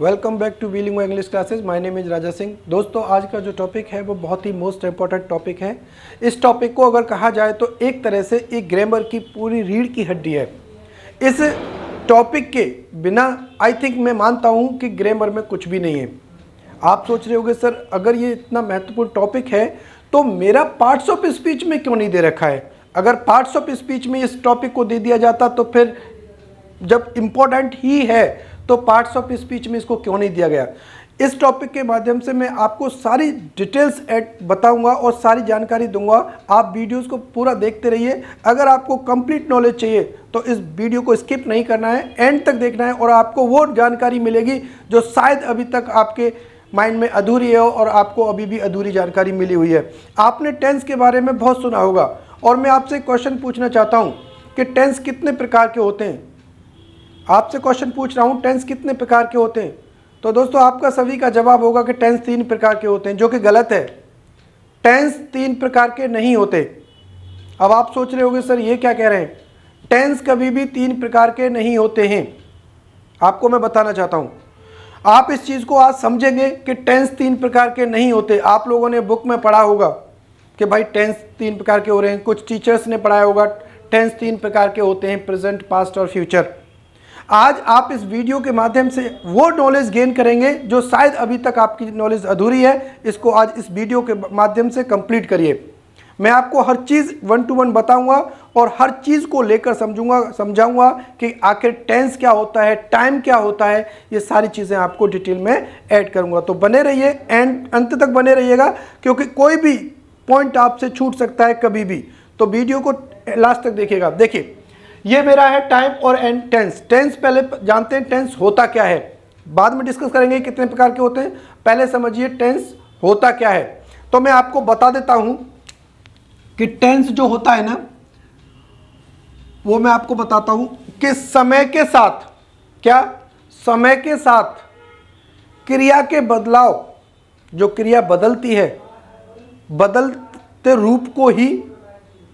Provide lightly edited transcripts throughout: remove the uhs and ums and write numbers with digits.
Welcome back to Bilingo English classes. My name is Raja Singh. दोस्तों, आज का जो टॉपिक है वो बहुत ही मोस्ट इम्पॉर्टेंट टॉपिक है। इस टॉपिक को अगर कहा जाए तो एक तरह से एक ग्रामर की पूरी रीढ़ की हड्डी है। इस टॉपिक के बिना आई थिंक मैं मानता हूँ कि ग्रामर में कुछ भी नहीं है। आप सोच रहे होंगे सर अगर ये इतना महत्वपूर्ण टॉपिक है तो मेरा पार्ट्स ऑफ स्पीच में क्यों नहीं दे रखा है। अगर पार्ट्स ऑफ स्पीच में इस टॉपिक को दे दिया जाता तो फिर जब इम्पोर्टेंट ही है तो पार्ट्स ऑफ स्पीच में इसको क्यों नहीं दिया गया। इस टॉपिक के माध्यम से मैं आपको सारी डिटेल्स बताऊंगा और सारी जानकारी दूंगा। आप वीडियोस को पूरा देखते रहिए। अगर आपको कंप्लीट नॉलेज चाहिए तो इस वीडियो को स्किप नहीं करना है, एंड तक देखना है और आपको वो जानकारी मिलेगी जो शायद अभी तक आपके माइंड में अधूरी है और आपको अभी भी अधूरी जानकारी मिली हुई है। आपने टेंस के बारे में बहुत सुना होगा और मैं आपसे क्वेश्चन पूछना चाहता हूँ कि टेंस कितने प्रकार के होते हैं। आपसे क्वेश्चन पूछ रहा हूँ टेंस कितने प्रकार के होते हैं। तो दोस्तों आपका सभी का जवाब होगा कि टेंस 3 प्रकार के होते हैं, जो कि गलत है। टेंस 3 प्रकार के नहीं होते। अब आप सोच रहे होंगे सर ये क्या कह रहे हैं। टेंस कभी भी 3 प्रकार के नहीं होते हैं। आपको मैं बताना चाहता हूँ, आप इस चीज़ को आज समझेंगे कि टेंस 3 प्रकार के नहीं होते। आप लोगों ने बुक में पढ़ा होगा कि भाई टेंस 3 प्रकार के हो रहे हैं। कुछ टीचर्स ने पढ़ाया होगा टेंस 3 प्रकार के होते हैं, प्रेजेंट, पास्ट और फ्यूचर। आज आप इस वीडियो के माध्यम से वो नॉलेज गेन करेंगे जो शायद अभी तक आपकी नॉलेज अधूरी है। इसको आज इस वीडियो के माध्यम से कंप्लीट करिए। मैं आपको हर चीज़ 1 to 1 बताऊंगा और हर चीज़ को लेकर समझाऊंगा कि आखिर टेंस क्या होता है, टाइम क्या होता है। ये सारी चीज़ें आपको डिटेल में ऐड करूंगा। तो बने रहिए, एंड अंत तक बने रहिएगा, क्योंकि कोई भी पॉइंट आपसे छूट सकता है कभी भी। तो वीडियो को लास्ट तक देखिएगा। देखिए, ये मेरा है टाइम और एंड टेंस। टेंस पहले जानते हैं टेंस होता क्या है, बाद में डिस्कस करेंगे कितने प्रकार के होते हैं। पहले समझिए टेंस होता क्या है। तो मैं आपको बता देता हूं कि टेंस जो होता है ना, वो मैं आपको बताता हूं कि समय के साथ, क्या समय के साथ क्रिया के बदलाव, जो क्रिया बदलती है, बदलते रूप को ही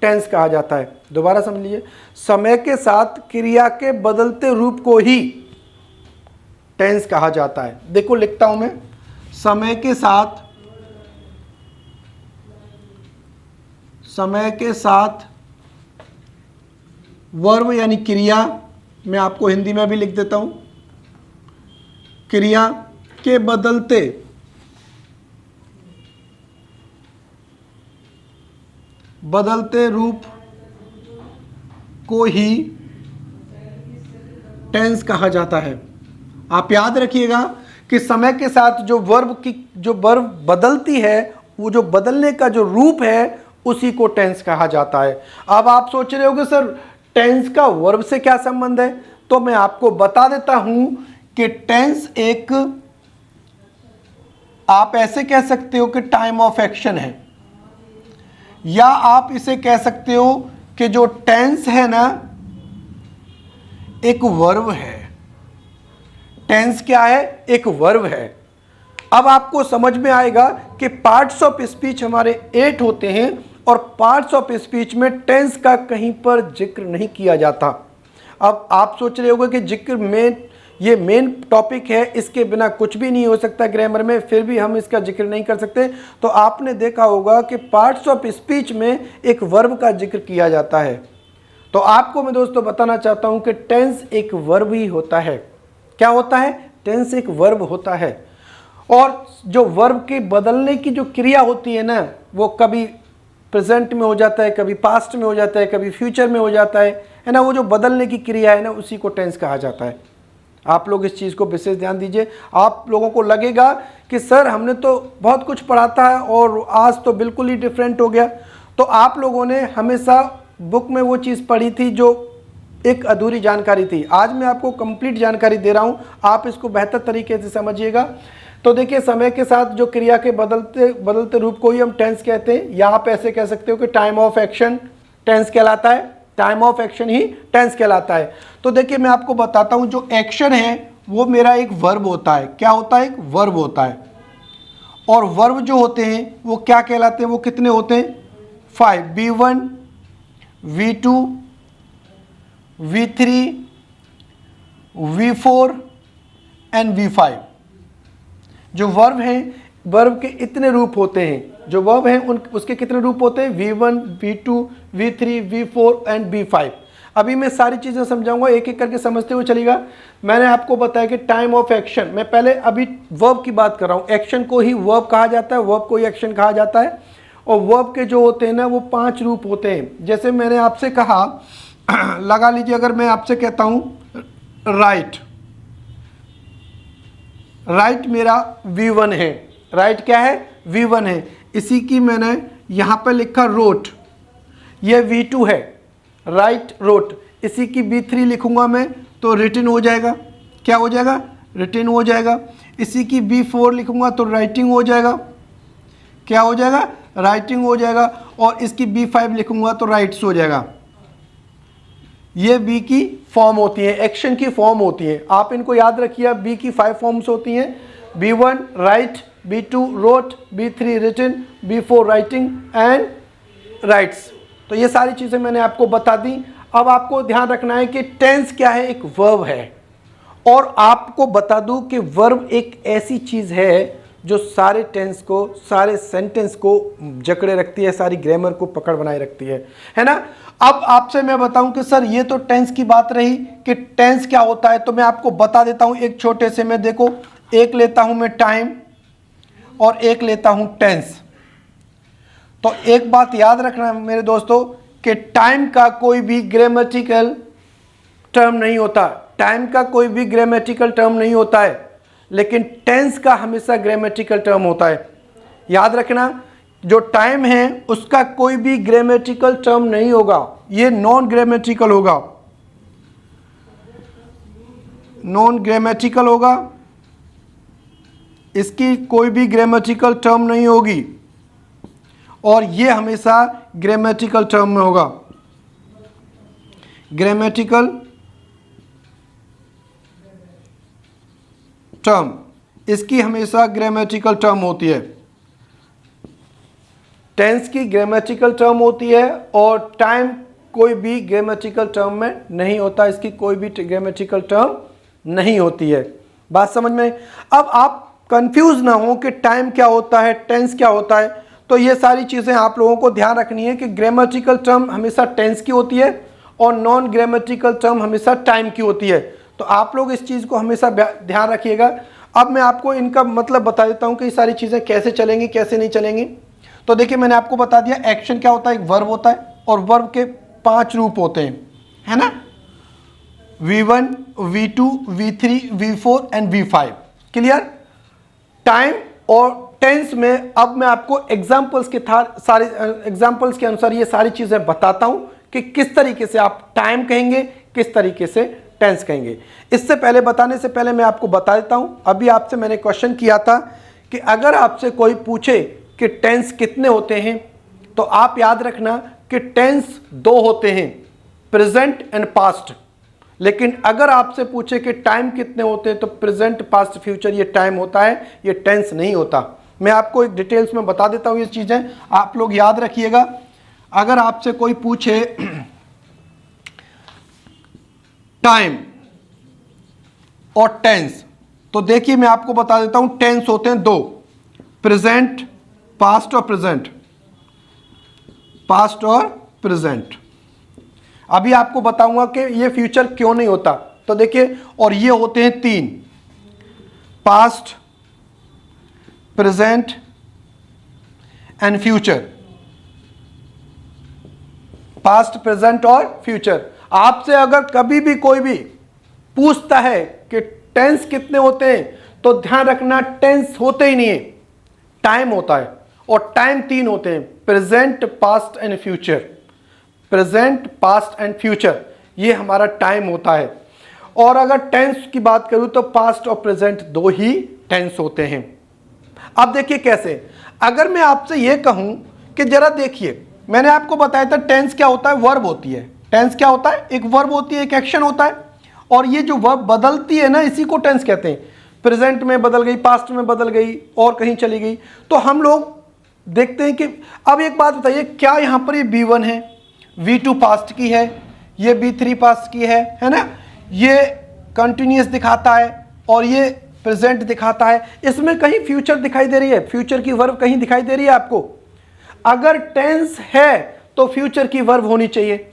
टेंस कहा जाता है। दोबारा समझ लीजिए, समय के साथ क्रिया के बदलते रूप को ही टेंस कहा जाता है। देखो लिखता हूं मैं, समय के साथ वर्ब यानी क्रिया, मैं आपको हिंदी में भी लिख देता हूं, क्रिया के बदलते रूप को ही टेंस कहा जाता है। आप याद रखिएगा कि समय के साथ जो वर्ब बदलती है, वो जो बदलने का जो रूप है उसी को टेंस कहा जाता है। अब आप सोच रहे होंगे सर टेंस का वर्ब से क्या संबंध है। तो मैं आपको बता देता हूं कि टेंस एक, आप ऐसे कह सकते हो कि टाइम ऑफ एक्शन है, या आप इसे कह सकते हो कि जो टेंस है ना एक वर्ब है। टेंस क्या है, एक वर्ब है। अब आपको समझ में आएगा कि पार्ट्स ऑफ स्पीच हमारे 8 होते हैं और पार्ट्स ऑफ स्पीच में टेंस का कहीं पर जिक्र नहीं किया जाता। अब आप सोच रहे होंगे कि जिक्र में ये मेन टॉपिक है, इसके बिना कुछ भी नहीं हो सकता ग्रामर में, फिर भी हम इसका जिक्र नहीं कर सकते। तो आपने देखा होगा कि पार्ट्स ऑफ स्पीच में एक वर्ब का जिक्र किया जाता है। तो आपको मैं दोस्तों बताना चाहता हूं कि टेंस एक वर्ब ही होता है। क्या होता है, टेंस एक वर्ब होता है। और जो वर्ब के बदलने की जो क्रिया होती है ना, वो कभी प्रेजेंट में हो जाता है, कभी पास्ट में हो जाता है, कभी फ्यूचर में हो जाता है ना। वो जो बदलने की क्रिया है ना, उसी को टेंस कहा जाता है। आप लोग इस चीज़ को विशेष ध्यान दीजिए। आप लोगों को लगेगा कि सर हमने तो बहुत कुछ पढ़ा था और आज तो बिल्कुल ही डिफरेंट हो गया। तो आप लोगों ने हमेशा बुक में वो चीज़ पढ़ी थी जो एक अधूरी जानकारी थी। आज मैं आपको कंप्लीट जानकारी दे रहा हूँ, आप इसको बेहतर तरीके से समझिएगा। तो देखिए, समय के साथ जो क्रिया के बदलते रूप को ही हम टेंस कहते हैं, या आप ऐसे कह सकते हो कि टाइम ऑफ एक्शन टेंस कहलाता है। टाइम ऑफ एक्शन ही टेंस कहलाता है। तो देखिए मैं आपको बताता हूं, जो एक्शन है वो मेरा एक वर्ब होता है। क्या होता है, एक वर्ब होता है। और वर्ब जो होते हैं वो क्या कहलाते हैं, वो कितने होते हैं, 5, V1, V2, V3, V4 and V5। जो वर्ब हैं, वर्ब के इतने रूप होते हैं, जो वर्ब हैं उसके कितने रूप होते हैं, V1, V2, V3, V4 and V5। अभी मैं सारी चीज़ें समझाऊंगा, एक एक करके समझते हुए चलेगा। मैंने आपको बताया कि टाइम ऑफ एक्शन, मैं पहले अभी वर्ब की बात कर रहा हूँ। एक्शन को ही वर्ब कहा जाता है, वर्ब को ही एक्शन कहा जाता है। और वर्ब के जो होते हैं ना, वो 5 रूप होते हैं। जैसे मैंने आपसे कहा, लगा लीजिए अगर मैं आपसे कहता हूँ राइट, राइट मेरा V1 है, राइट क्या है, V1 है। इसी की मैंने यहाँ पर लिखा रोट, ये V2 है, राइट रोट। इसी की V3 लिखूंगा मैं तो रिटन हो जाएगा, क्या हो जाएगा, रिटन हो जाएगा। इसी की V4 लिखूंगा तो राइटिंग हो जाएगा, क्या हो जाएगा, राइटिंग हो जाएगा। और इसकी B5 लिखूंगा तो राइट्स हो जाएगा। ये बी की फॉर्म होती है, एक्शन की फॉर्म होती है। आप इनको याद रखिए, बी की 5 फॉर्म्स होती हैं। B1 write, B2 wrote, B3 written, B4 writing and writes. तो ये सारी चीज़ें मैंने आपको बता दी। अब आपको ध्यान रखना है कि टेंस क्या है, एक वर्ब है। और आपको बता दूं कि वर्ब एक ऐसी चीज़ है जो सारे टेंस को, सारे सेंटेंस को जकड़े रखती है, सारी ग्रामर को पकड़ बनाए रखती है ना। अब आपसे मैं बताऊं कि सर ये तो टेंस की बात रही कि टेंस क्या होता है, तो मैं आपको बता देता हूं एक छोटे से में। देखो, एक लेता हूं मैं टाइम और एक लेता हूं टेंस। तो एक बात याद रखना मेरे दोस्तों कि टाइम का कोई भी ग्रामेटिकल टर्म नहीं होता, टाइम का कोई भी ग्रामेटिकल टर्म नहीं होता है, लेकिन टेंस का हमेशा ग्रामेटिकल टर्म होता है। याद रखना, जो टाइम है उसका कोई भी ग्रामेटिकल टर्म नहीं होगा, ये नॉन ग्रामेटिकल होगा, नॉन ग्रामेटिकल होगा, इसकी कोई भी ग्रामेटिकल टर्म नहीं होगी। और ये हमेशा ग्रामेटिकल टर्म में होगा, ग्रामेटिकल टर्म, इसकी हमेशा ग्रामेटिकल टर्म होती है। टेंस की ग्रामेटिकल टर्म होती है और टाइम कोई भी ग्रामेटिकल टर्म में नहीं होता, इसकी कोई भी ग्रामेटिकल टर्म नहीं होती है। बात समझ में? अब आप कंफ्यूज ना हो कि टाइम क्या होता है, टेंस क्या होता है। तो ये सारी चीज़ें आप लोगों को ध्यान रखनी है कि ग्रामेटिकल टर्म हमेशा टेंस की होती है और नॉन ग्रामेटिकल टर्म हमेशा टाइम की होती है। तो आप लोग इस चीज़ को हमेशा ध्यान रखिएगा। अब मैं आपको इनका मतलब बता देता हूँ कि ये सारी चीज़ें कैसे चलेंगी, कैसे नहीं चलेंगी। तो देखिए, मैंने आपको बता दिया एक्शन क्या होता है, एक वर्ब होता है और वर्ब के 5 रूप होते हैं, है ना, V1, V2, V3, V4 and V5। Clear? Time और टेंस में अब मैं आपको एग्जाम्पल्स के सारे एग्जाम्पल्स के अनुसार ये सारी चीज़ें बताता हूँ कि किस तरीके से आप टाइम कहेंगे, किस तरीके से टेंस कहेंगे। इससे पहले, बताने से पहले मैं आपको बता देता हूँ, अभी आपसे मैंने क्वेश्चन किया था कि अगर आपसे कोई पूछे कि टेंस कितने होते हैं, तो आप याद रखना कि टेंस 2 होते हैं, प्रेजेंट एंड पास्ट। लेकिन अगर आपसे पूछे कि टाइम कितने होते हैं, तो प्रेजेंट, पास्ट, फ्यूचर ये टाइम होता है, ये टेंस नहीं होता। मैं आपको एक डिटेल्स में बता देता हूँ ये चीज़ें, आप लोग याद रखिएगा। अगर आपसे कोई पूछे टाइम और टेंस, तो देखिए मैं आपको बता देता हूं, टेंस होते हैं 2, प्रेजेंट, पास्ट और प्रेजेंट, पास्ट और प्रेजेंट। अभी आपको बताऊंगा कि ये फ्यूचर क्यों नहीं होता। तो देखिए, और ये होते हैं 3, past, present and future, past, present और फ्यूचर। आपसे अगर कभी भी कोई भी पूछता है कि टेंस कितने होते हैं, तो ध्यान रखना टेंस होते ही नहीं है, टाइम होता है। और टाइम 3 होते हैं, present, past and future, present, past and future, ये हमारा टाइम होता है। और अगर टेंस की बात करूं तो पास्ट और प्रेजेंट 2 ही टेंस होते हैं। अब देखिए कैसे, अगर मैं आपसे ये कहूं कि जरा देखिए, मैंने आपको बताया था टेंस क्या होता है, वर्ब होती है। टेंस क्या होता है, एक वर्ब होती है, एक एक्शन होता है। और ये जो वर्ब बदलती है ना, इसी को टेंस कहते हैं। प्रेजेंट में बदल गई, पास्ट में बदल गई और कहीं चली गई। तो हम लोग देखते हैं कि अब एक बात बताइए, क्या यहाँ पर ये B1 है, V2 पास्ट की है, ये B3 पास्ट की है ना, ये कंटिन्यूस दिखाता है और ये प्रेजेंट दिखाता है। इसमें कहीं फ्यूचर दिखाई दे रही है, फ्यूचर की वर्ब कहीं दिखाई दे रही है आपको? अगर टेंस है तो फ्यूचर की वर्ब होनी चाहिए,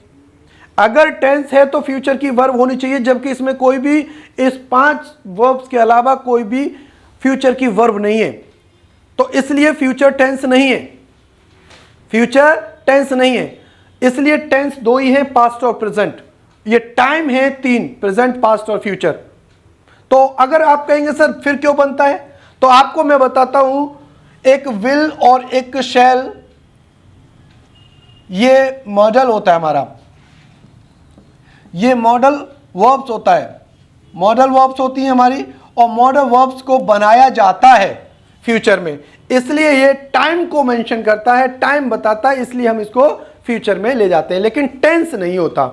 अगर टेंस है तो फ्यूचर की वर्ब होनी चाहिए, जबकि इसमें कोई भी, इस 5 वर्ब्स के अलावा कोई भी फ्यूचर की वर्ब नहीं है, तो इसलिए फ्यूचर टेंस नहीं है, फ्यूचर टेंस नहीं है। इसलिए टेंस 2 ही है, पास्ट और प्रेजेंट। ये टाइम है 3, प्रेजेंट, पास्ट और फ्यूचर। तो अगर आप कहेंगे सर फिर क्यों बनता है, तो आपको मैं बताता हूं, एक विल और एक शैल, ये मॉडल होता है हमारा, ये मॉडल वर्ब्स होता है, मॉडल वर्ब्स होती हैं हमारी, और मॉडल वर्ब्स को बनाया जाता है फ्यूचर में, इसलिए ये टाइम को मेंशन करता है, टाइम बताता है, इसलिए हम इसको फ्यूचर में ले जाते हैं, लेकिन टेंस नहीं होता।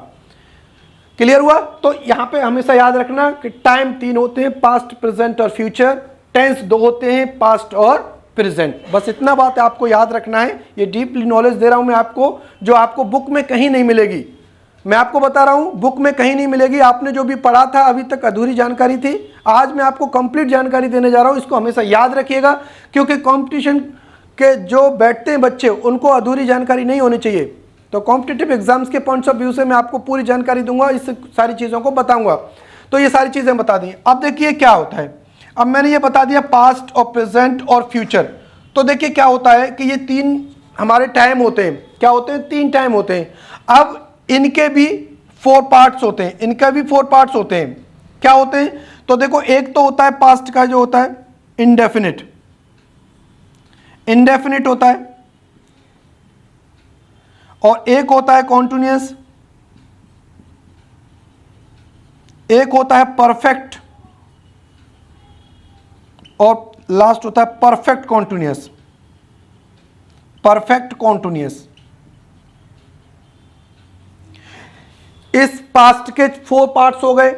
क्लियर हुआ? तो यहां पे हमेशा याद रखना कि टाइम 3 होते हैं, पास्ट, प्रेजेंट और फ्यूचर, टेंस 2 होते हैं, पास्ट और प्रेजेंट। बस इतना बात आपको याद रखना है। ये डीपली नॉलेज दे रहा हूं मैं आपको, जो आपको बुक में कहीं नहीं मिलेगी। मैं आपको बता रहा हूं, बुक में कहीं नहीं मिलेगी। आपने जो भी पढ़ा था अभी तक अधूरी जानकारी थी, आज मैं आपको कंप्लीट जानकारी देने जा रहा हूं। इसको हमेशा याद रखिएगा, क्योंकि कंपटीशन के जो बैठते हैं बच्चे, उनको अधूरी जानकारी नहीं होनी चाहिए। तो कॉम्पिटिटिव एग्जाम्स के पॉइंट्स ऑफ व्यू से मैं आपको पूरी जानकारी दूंगा, इस सारी चीज़ों को बताऊंगा। तो ये सारी चीज़ें बता दी। अब देखिए क्या होता है, अब मैंने ये बता दिया पास्ट और प्रेजेंट और फ्यूचर। तो देखिए क्या होता है कि ये 3 हमारे टाइम होते हैं। क्या होते हैं? 3 टाइम होते हैं। अब इनके भी 4 पार्ट्स होते हैं, इनका भी 4 पार्ट्स होते हैं। क्या होते हैं? तो देखो, एक तो होता है पास्ट का, जो होता है इंडेफिनिट, इंडेफिनिट होता है, और एक होता है कॉन्टिन्यूअस, एक होता है परफेक्ट, और लास्ट होता है परफेक्ट कॉन्टिन्यूअस, परफेक्ट कॉन्टिन्यूअस। इस पास्ट के 4 पार्ट्स हो गए,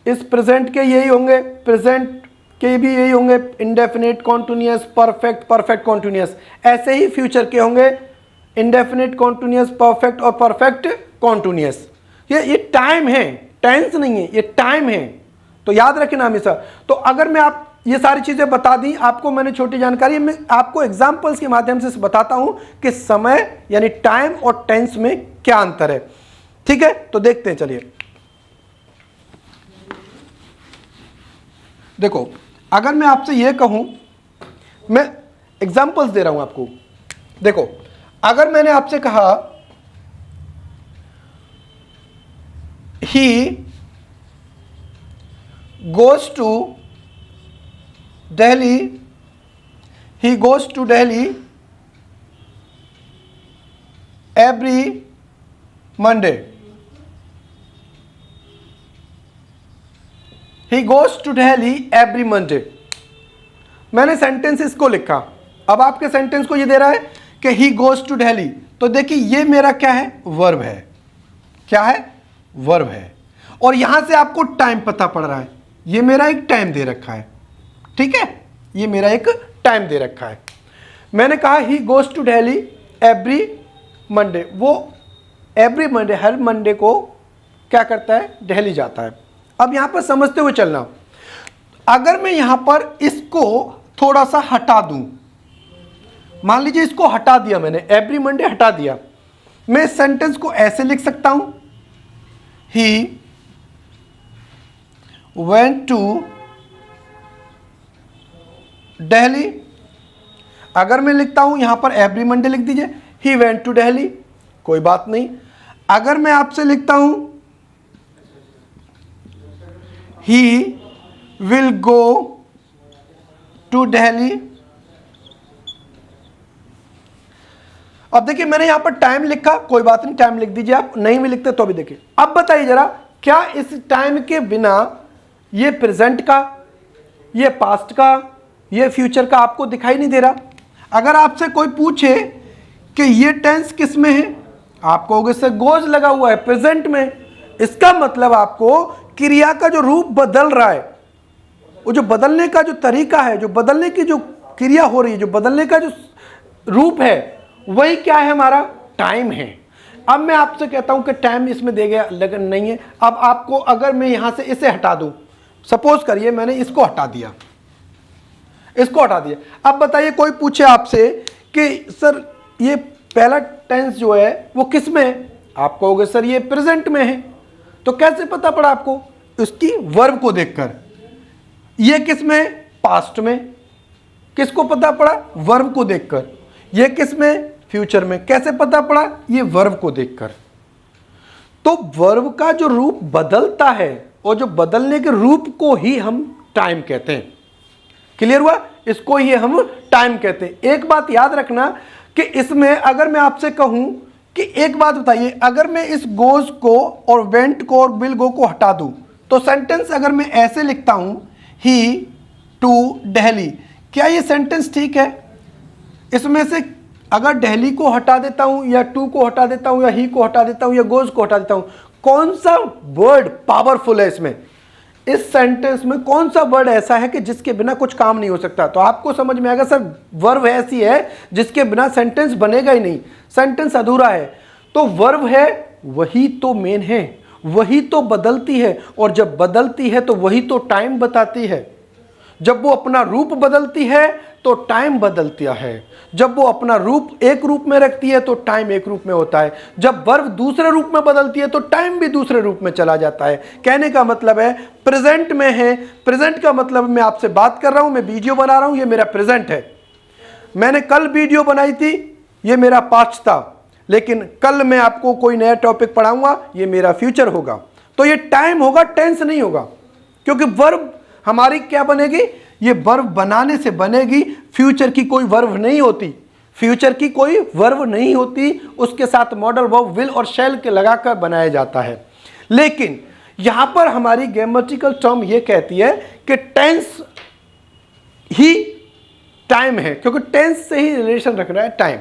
इस प्रेजेंट के यही होंगे, प्रेजेंट के भी यही होंगे, indefinite, continuous, perfect, perfect continuous. ऐसे ही फ्यूचर के होंगे, इंडेफिनिट, कॉन्टिन्यूअस, परफेक्ट और परफेक्ट कॉन्टिन्यूअस। ये टाइम है, टेंस नहीं है, ये टाइम है। तो याद रखना हमेशा। तो अगर मैं आप ये सारी चीजें बता दी आपको, मैंने छोटी जानकारी, मैं आपको एग्जांपल्स के माध्यम से बताता हूं कि समय यानी टाइम और टेंस में क्या अंतर है। ठीक है, तो देखते हैं, चलिए। देखो, अगर मैं आपसे ये कहूं, मैं एग्जांपल्स दे रहा हूं आपको। देखो, अगर मैंने आपसे कहा he goes to Delhi, he goes to Delhi every Monday, he goes to Delhi every Monday. मैंने सेंटेंस इसको लिखा। अब आपके सेंटेंस को ये दे रहा है कि ही गोज टू दिल्ली। तो देखिए, ये मेरा क्या है? वर्ब है। क्या है? वर्ब है। और यहां से आपको टाइम पता पड़ रहा है, ये मेरा एक टाइम दे रखा है। ठीक है, ये मेरा एक टाइम दे रखा है। मैंने कहा he goes to Delhi every Monday, वो एवरी मंडे, हर मंडे को क्या करता है? दिल्ली जाता है। अब यहां पर समझते हुए चलना, अगर मैं यहां पर इसको थोड़ा सा हटा दूं, मान लीजिए इसको हटा दिया मैंने, एवरी मंडे हटा दिया, मैं इस सेंटेंस को ऐसे लिख सकता हूं, ही वेंट टू दिल्ली। अगर मैं लिखता हूं यहां पर एवरी मंडे लिख दीजिए, ही वेंट टू दिल्ली, कोई बात नहीं। अगर मैं आपसे लिखता हूं he will go to Delhi, अब देखिए मैंने यहां पर टाइम लिखा, कोई बात नहीं, टाइम लिख दीजिए आप, नहीं भी लिखते तो भी देखिए। अब बताइए जरा, क्या इस टाइम के बिना ये प्रेजेंट का, ये पास्ट का, ये फ्यूचर का आपको दिखाई नहीं दे रहा? अगर आपसे कोई पूछे कि ये टेंस किस में है, आप कहोगे सर गोज लगा हुआ है प्रेजेंट में। इसका मतलब आपको क्रिया का जो रूप बदल रहा है, वो जो बदलने का जो तरीका है, जो बदलने की जो क्रिया हो रही है, जो बदलने का जो रूप है, वही क्या है? हमारा टाइम है। अब मैं आपसे कहता हूं कि टाइम इसमें दे गया, लेकिन नहीं है। अब आपको, अगर मैं यहां से इसे हटा दूं, सपोज करिए मैंने इसको हटा दिया, इसको हटा दिया। अब बताइए कोई पूछे आपसे कि सर ये पहला टेंस जो है वो किस में है, आप कहोगे सर ये प्रेजेंट में है। तो कैसे पता पड़ा आपको? उसकी वर्ब को देखकर। ये किस में? पास्ट में। किसको पता पड़ा? वर्ब को देखकर। ये किस में? फ्यूचर में। कैसे पता पड़ा? ये वर्ब को देखकर। तो वर्ब का जो रूप बदलता है और जो बदलने के रूप को ही हम टाइम कहते हैं। क्लियर हुआ? इसको ही हम टाइम कहते हैं। एक बात याद रखना कि इसमें अगर मैं आपसे कहूं कि एक बात बताइए, अगर मैं इस गोज को और वेंट को और विल गो को हटा दूं तो सेंटेंस अगर मैं ऐसे लिखता हूं, ही टू दिल्ली, क्या ये सेंटेंस ठीक है? इसमें से अगर दिल्ली को हटा देता हूं या टू को हटा देता हूं या ही को हटा देता हूं या गोज को हटा देता हूं, कौन सा वर्ड पावरफुल है इसमें? इस सेंटेंस में कौन सा वर्ड ऐसा है कि जिसके बिना कुछ काम नहीं हो सकता? तो आपको समझ में आएगा सर वर्ब ऐसी है जिसके बिना सेंटेंस बनेगा ही नहीं, सेंटेंस अधूरा है। तो वर्ब है वही तो मेन है, वही तो बदलती है, और जब बदलती है तो वही तो टाइम बताती है। जब वो अपना रूप बदलती है तो टाइम बदलता है। जब वो अपना रूप एक रूप में रखती है तो टाइम एक रूप में होता है। जब वर्ब दूसरे रूप में बदलती है तो टाइम भी दूसरे रूप में चला जाता है। कहने का मतलब है प्रेजेंट में है। प्रेजेंट का मतलब मैं आपसे बात कर रहा हूं, मैं वीडियो बना रहा हूं, ये मेरा प्रेजेंट है। मैंने कल वीडियो बनाई थी, ये मेरा पास्ट था, लेकिन कल मैं आपको कोई नया टॉपिक पढ़ाऊंगा, ये मेरा फ्यूचर होगा। तो ये टाइम होगा, टेंस नहीं होगा, क्योंकि वर्ब हमारी क्या बनेगी? ये वर्ब बनाने से बनेगी। फ्यूचर की कोई वर्ब नहीं होती, फ्यूचर की कोई वर्ब नहीं होती, उसके साथ मॉडल वर्ब विल और शैल के लगाकर बनाया जाता है। लेकिन यहां पर हमारी ग्रामेटिकल टर्म ये कहती है कि टेंस ही टाइम है, क्योंकि टेंस से ही रिलेशन रख रहा है टाइम।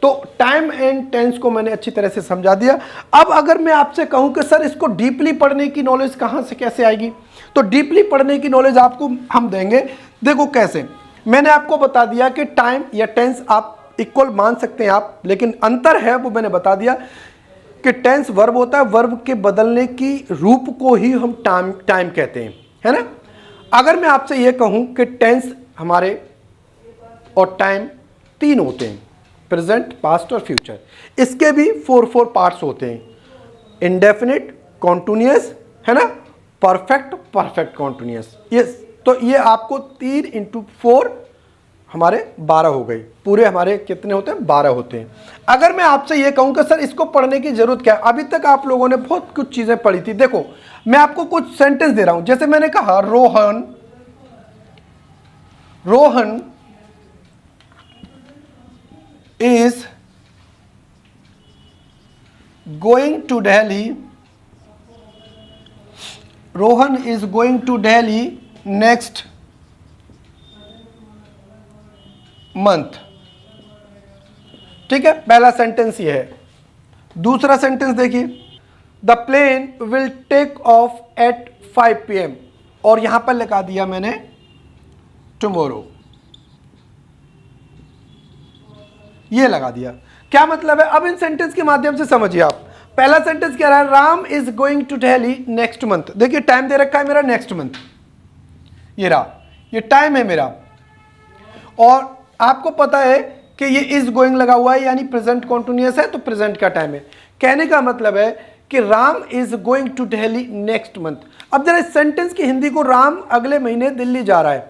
तो टाइम एंड टेंस को मैंने अच्छी तरह से समझा दिया। अब अगर मैं आपसे कहूं कि सर इसको डीपली पढ़ने की नॉलेज कहां से कैसे आएगी, तो डीपली पढ़ने की नॉलेज आपको हम देंगे। देखो कैसे, मैंने आपको बता दिया कि टाइम या टेंस आप इक्वल मान सकते हैं आप, लेकिन अंतर है वो मैंने बता दिया कि टेंस वर्ब होता है, वर्ब के बदलने की रूप को ही हम टाइम कहते हैं, है ना। अगर मैं आपसे ये कहूं कि टेंस हमारे और टाइम तीन होते हैं, प्रेजेंट, पास्ट और फ्यूचर। इसके भी 4 पार्ट्स होते हैं, इंडेफिनिट, कॉन्टिन्यूअस, है ना, परफेक्ट, परफेक्ट कॉन्टिन्यूअस। ये तो ये आपको 3 × 4 हमारे 12 हो गई। पूरे हमारे कितने होते हैं? 12 होते हैं। अगर मैं आपसे ये कहूं कि सर इसको पढ़ने की जरूरत क्या है, अभी तक आप लोगों ने बहुत कुछ चीजें पढ़ी थी। देखो मैं आपको कुछ सेंटेंस दे रहा हूं, जैसे मैंने कहा Rohan is going to Delhi. Rohan is going to Delhi next month. ठीक है, पहला सेंटेंस ये है। दूसरा सेंटेंस देखिए, the plane will take off at 5 PM, और यहां पर लगा दिया मैंने टुमारो, ये लगा दिया। क्या मतलब है? अब इन सेंटेंस के माध्यम से समझिए आप। पहला सेंटेंस क्या रहा? Ram is going to Delhi next month. देखिए टाइम दे रखा है मेरा नेक्स्ट मंथ, ये रहा, ये टाइम है मेरा, और आपको पता है कि ये इज गोइंग लगा हुआ है, यानी प्रेजेंट कॉन्टिन्यूअस है, तो प्रेजेंट का टाइम है। कहने का मतलब है कि Ram is going to Delhi next month. अब जरा इस सेंटेंस की हिंदी को, राम अगले महीने दिल्ली जा रहा है।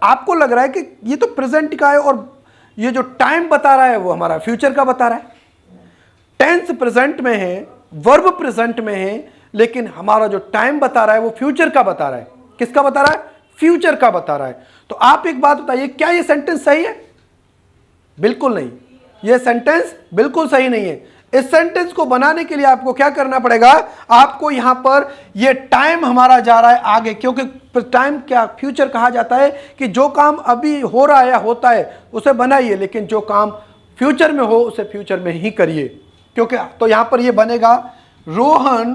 आपको लग रहा है कि ये तो प्रेजेंट का है और ये जो टाइम बता रहा है वो हमारा फ्यूचर का बता रहा है। टेंस प्रेजेंट में है, वर्ब प्रेजेंट में है, लेकिन हमारा जो टाइम बता रहा है वो फ्यूचर का बता रहा है। किसका बता रहा है? फ्यूचर का बता रहा है। तो आप एक बात बताइए, क्या ये सेंटेंस सही है? बिल्कुल नहीं, ये सेंटेंस बिल्कुल सही नहीं है। इस सेंटेंस को बनाने के लिए आपको क्या करना पड़ेगा? आपको यहां पर ये टाइम हमारा जा रहा है आगे, क्योंकि टाइम क्या फ्यूचर कहा जाता है कि जो काम अभी हो रहा है या होता है उसे बनाइए, लेकिन जो काम फ्यूचर में हो उसे फ्यूचर में ही करिए। क्योंकि तो यहां पर ये बनेगा Rohan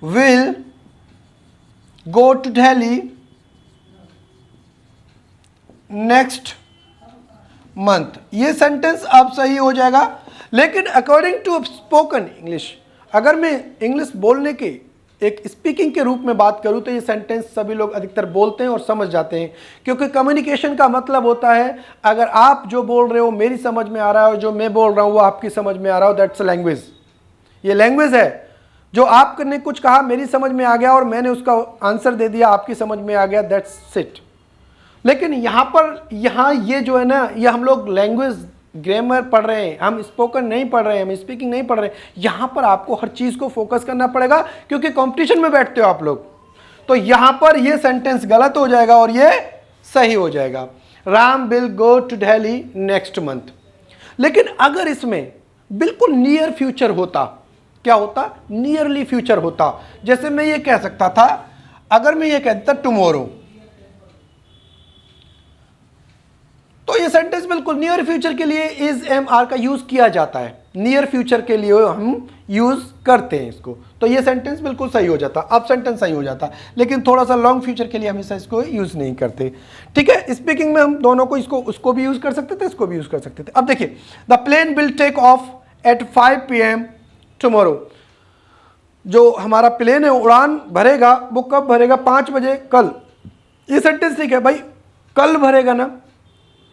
will go to Delhi next month. ये सेंटेंस अब सही हो जाएगा, लेकिन अकॉर्डिंग टू स्पोकन इंग्लिश, अगर मैं इंग्लिश बोलने की एक स्पीकिंग के रूप में बात करूं तो ये सेंटेंस सभी लोग अधिकतर बोलते हैं और समझ जाते हैं, क्योंकि कम्युनिकेशन का मतलब होता है अगर आप जो बोल रहे हो मेरी समझ में आ रहा है, जो मैं बोल रहा हूं वो आपकी समझ में आ रहा हो, दैट्स लैंग्वेज। ये लैंग्वेज है। जो आपने कुछ कहा मेरी समझ में आ गया और मैंने उसका आंसर दे दिया, आपकी समझ में आ गया, दैट्स इट। लेकिन यहाँ ये जो है ना, ये हम लोग लैंग्वेज ग्रामर पढ़ रहे हैं, हम स्पोकन नहीं पढ़ रहे हैं, हम स्पीकिंग नहीं पढ़ रहे हैं। यहाँ पर आपको हर चीज़ को फोकस करना पड़ेगा, क्योंकि कंपटीशन में बैठते हो आप लोग। तो यहाँ पर ये सेंटेंस गलत हो जाएगा और ये सही हो जाएगा। Ram will go to Delhi next month. लेकिन अगर इसमें बिल्कुल नियर फ्यूचर होता, क्या होता? नियरली फ्यूचर होता। जैसे मैं ये कह सकता था, अगर मैं ये कहता टुमारो, तो ये सेंटेंस बिल्कुल नियर फ्यूचर के लिए इज एम आर का यूज किया जाता है। नियर फ्यूचर के लिए हम यूज करते हैं इसको, तो ये सेंटेंस बिल्कुल सही हो जाता, अब सेंटेंस सही हो जाता। लेकिन थोड़ा सा लॉन्ग फ्यूचर के लिए हमेशा इसको यूज नहीं करते। ठीक है, स्पीकिंग में हम दोनों को, उसको भी यूज कर सकते थे, इसको भी यूज कर सकते थे। अब देखिए, the plane will take off at 5 PM tomorrow. जो हमारा प्लेन है उड़ान भरेगा, वो कब भरेगा? 5 बजे कल। ये सेंटेंस ठीक है भाई, कल भरेगा ना,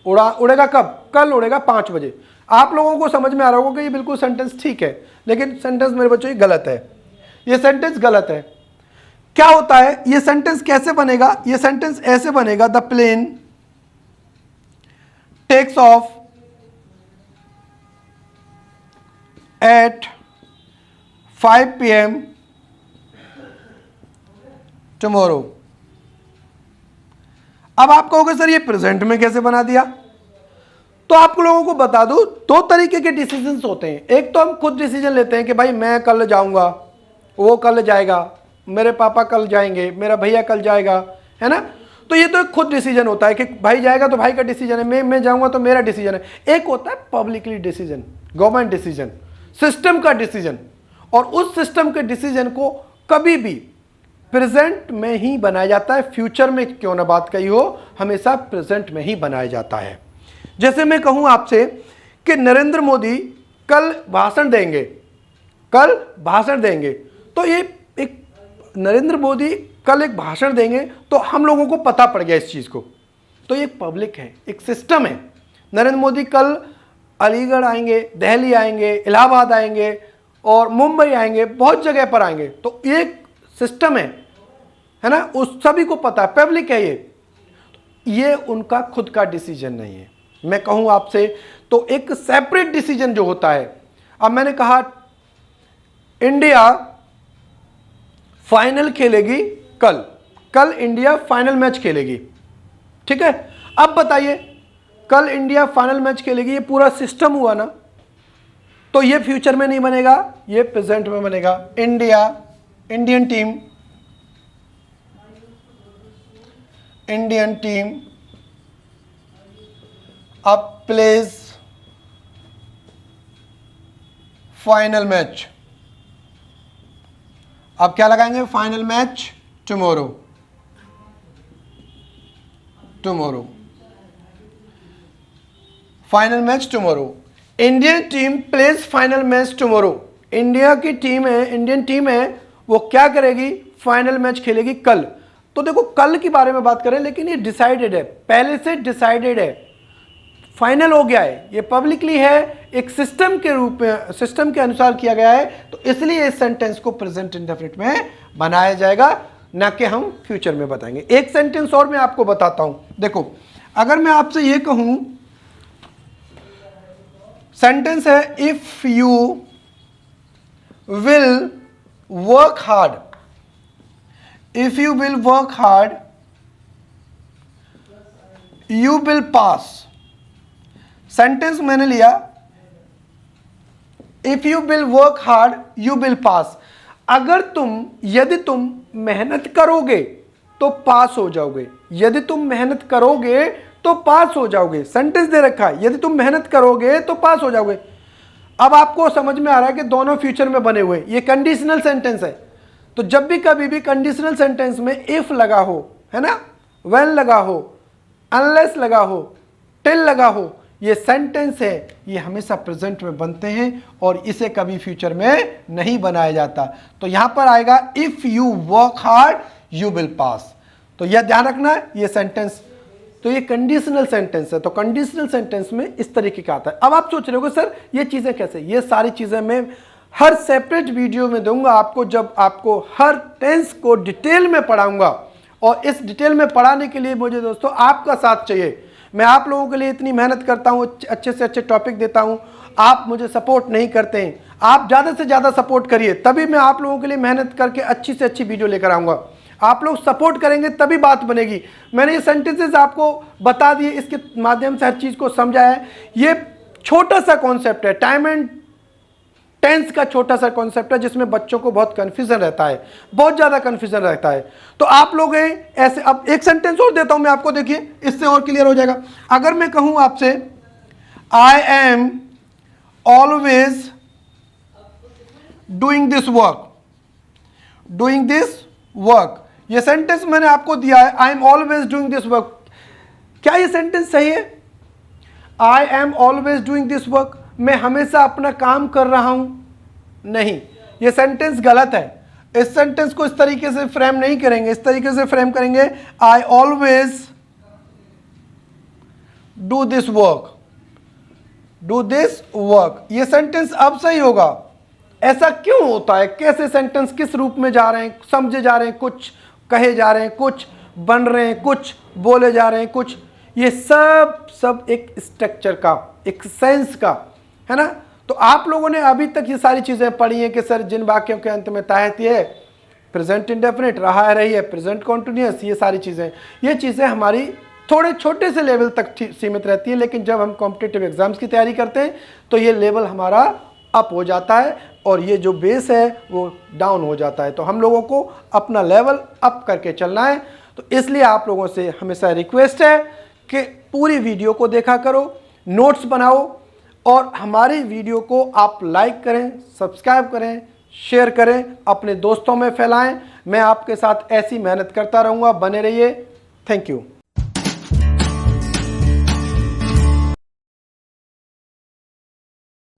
उड़ेगा कब? कल उड़ेगा 5 बजे। आप लोगों को समझ में आ रहा होगा कि ये बिल्कुल सेंटेंस ठीक है, लेकिन सेंटेंस मेरे बच्चों ये गलत है। ये सेंटेंस गलत है। क्या होता है? ये सेंटेंस कैसे बनेगा? ये सेंटेंस ऐसे बनेगा, the plane takes off at 5 PM tomorrow. अब आप कहोगे सर ये प्रेजेंट में कैसे बना दिया? तो आप लोगों को बता दूं, 2 तरीके के डिसीजंस होते हैं। एक तो हम खुद डिसीजन लेते हैं कि भाई मैं कल जाऊंगा, वो कल जाएगा, मेरे पापा कल जाएंगे, मेरा भैया कल जाएगा, है ना। तो ये तो एक खुद डिसीजन होता है कि भाई जाएगा तो भाई का डिसीजन है, मैं जाऊंगा तो मेरा डिसीजन है। एक होता है publicly decision, government decision, system का डिसीजन। और उस सिस्टम के डिसीजन को कभी भी प्रेजेंट में ही बनाया जाता है, फ्यूचर में क्यों ना बात कही हो, हमेशा प्रेजेंट में ही बनाया जाता है। जैसे मैं कहूं आपसे कि नरेंद्र मोदी कल भाषण देंगे, कल भाषण देंगे, तो ये एक नरेंद्र मोदी कल एक भाषण देंगे, तो हम लोगों को पता पड़ गया इस चीज को। तो ये पब्लिक है, एक सिस्टम है। नरेंद्र मोदी कल अलीगढ़ आएंगे, दिल्ली आएंगे, इलाहाबाद आएंगे और मुंबई आएंगे, बहुत जगह पर आएंगे, तो एक सिस्टम है ना, उस सभी को पता है, पब्लिक है ये उनका खुद का डिसीजन नहीं है। मैं कहूं आपसे तो एक सेपरेट डिसीजन जो होता है। अब मैंने कहा इंडिया फाइनल खेलेगी कल इंडिया फाइनल मैच खेलेगी, ठीक है। अब बताइए, कल इंडिया फाइनल मैच खेलेगी, ये पूरा सिस्टम हुआ ना, तो ये फ्यूचर में नहीं बनेगा, ये प्रेजेंट में बनेगा। इंडियन टीम अब प्लेज फाइनल मैच। अब क्या लगाएंगे? Final match tomorrow. Final match tomorrow. Indian team plays final match tomorrow. India की टीम है, इंडियन टीम है, वो क्या करेगी? फाइनल मैच खेलेगी कल। तो देखो, कल के बारे में बात करें, लेकिन ये डिसाइडेड है, पहले से डिसाइडेड है, फाइनल हो गया है, ये पब्लिकली है, एक सिस्टम के रूप में, सिस्टम के अनुसार किया गया है। तो इसलिए इस सेंटेंस को प्रेजेंट इंडेफिनिट में बनाया जाएगा, ना कि हम फ्यूचर में बताएंगे। एक सेंटेंस और मैं आपको बताता हूं। देखो, अगर मैं आपसे ये कहूं, सेंटेंस है if you will work hard, if you will work hard you will pass। Sentence मैंने लिया if you will work hard you will pass। यदि तुम मेहनत करोगे तो पास हो जाओगे, यदि तुम मेहनत करोगे तो पास हो जाओगे। सेंटेंस दे रखा है, यदि तुम मेहनत करोगे तो पास हो जाओगे। अब आपको समझ में आ रहा है कि दोनों फ्यूचर में बने हुए, ये कंडीशनल सेंटेंस है। तो जब भी कभी भी कंडीशनल सेंटेंस में इफ लगा हो, है ना, व्हेन लगा हो, अनलेस लगा हो, टिल लगा हो, ये सेंटेंस है, ये हमेशा प्रेजेंट में बनते हैं और इसे कभी फ्यूचर में नहीं बनाया जाता। तो यहां पर आएगा if you work hard you will pass. तो यह ध्यान रखना है, ये सेंटेंस, तो ये कंडीशनल सेंटेंस है। तो कंडीशनल सेंटेंस में इस तरीके का आता है। अब आप सोच रहे हो सर ये चीजें कैसे, ये सारी चीजें मैं हर सेपरेट वीडियो में दूंगा आपको, जब आपको हर टेंस को डिटेल में पढ़ाऊंगा। और इस डिटेल में पढ़ाने के लिए मुझे दोस्तों आपका साथ चाहिए। मैं आप लोगों के लिए इतनी मेहनत करता हूं, अच्छे से अच्छे टॉपिक देता हूं, आप मुझे सपोर्ट नहीं करते हैं। आप ज़्यादा से ज़्यादा सपोर्ट करिए, तभी मैं आप लोगों के लिए मेहनत करके अच्छी से अच्छी वीडियो लेकर आऊँगा। आप लोग सपोर्ट करेंगे तभी बात बनेगी। मैंने ये सेंटेंसेस आपको बता दिए, इसके माध्यम से हर चीज़ को समझा है। ये छोटा सा कॉन्सेप्ट है, टाइम एंड टेंस का छोटा सा कॉन्सेप्ट है, जिसमें बच्चों को बहुत कन्फ्यूजन रहता है, बहुत ज़्यादा कन्फ्यूजन रहता है। तो आप लोग हैं ऐसे, अब एक सेंटेंस और देता हूं मैं आपको, देखिए इससे और क्लियर हो जाएगा। अगर मैं कहूं आपसे I am always doing this work, doing this work, ये सेंटेंस मैंने आपको दिया है, I am always doing this work. क्या ये सेंटेंस सही है? I am always doing this work, मैं हमेशा अपना काम कर रहा हूं? नहीं, ये सेंटेंस गलत है। इस सेंटेंस को इस तरीके से फ्रेम नहीं करेंगे, इस तरीके से फ्रेम करेंगे, I always do this work, do this work. ये सेंटेंस अब सही होगा। ऐसा क्यों होता है? कैसे सेंटेंस किस रूप में जा रहे हैं, समझे जा रहे हैं, कुछ कहे जा रहे हैं, कुछ बन रहे हैं, कुछ बोले जा रहे हैं, कुछ, ये सब एक स्ट्रक्चर का, एक सेंस का है ना। तो आप लोगों ने अभी तक ये सारी चीजें पढ़ी हैं कि सर जिन वाक्यों के अंत में ताहती है प्रेजेंट इंडेफिनिट, रहा है रही है प्रेजेंट कॉन्टिन्यूअस, ये सारी चीजें, ये चीजें हमारी थोड़े छोटे से लेवल तक सीमित रहती है। लेकिन जब हम कॉम्पिटिटिव एग्जाम्स की तैयारी करते हैं तो ये लेवल हमारा अप हो जाता है और ये जो बेस है वो डाउन हो जाता है। तो हम लोगों को अपना लेवल अप करके चलना है। तो इसलिए आप लोगों से हमेशा रिक्वेस्ट है कि पूरी वीडियो को देखा करो, नोट्स बनाओ और हमारी वीडियो को आप लाइक करें, सब्सक्राइब करें, शेयर करें, अपने दोस्तों में फैलाएं। मैं आपके साथ ऐसी मेहनत करता रहूँगा, बने रहिए। Thank you.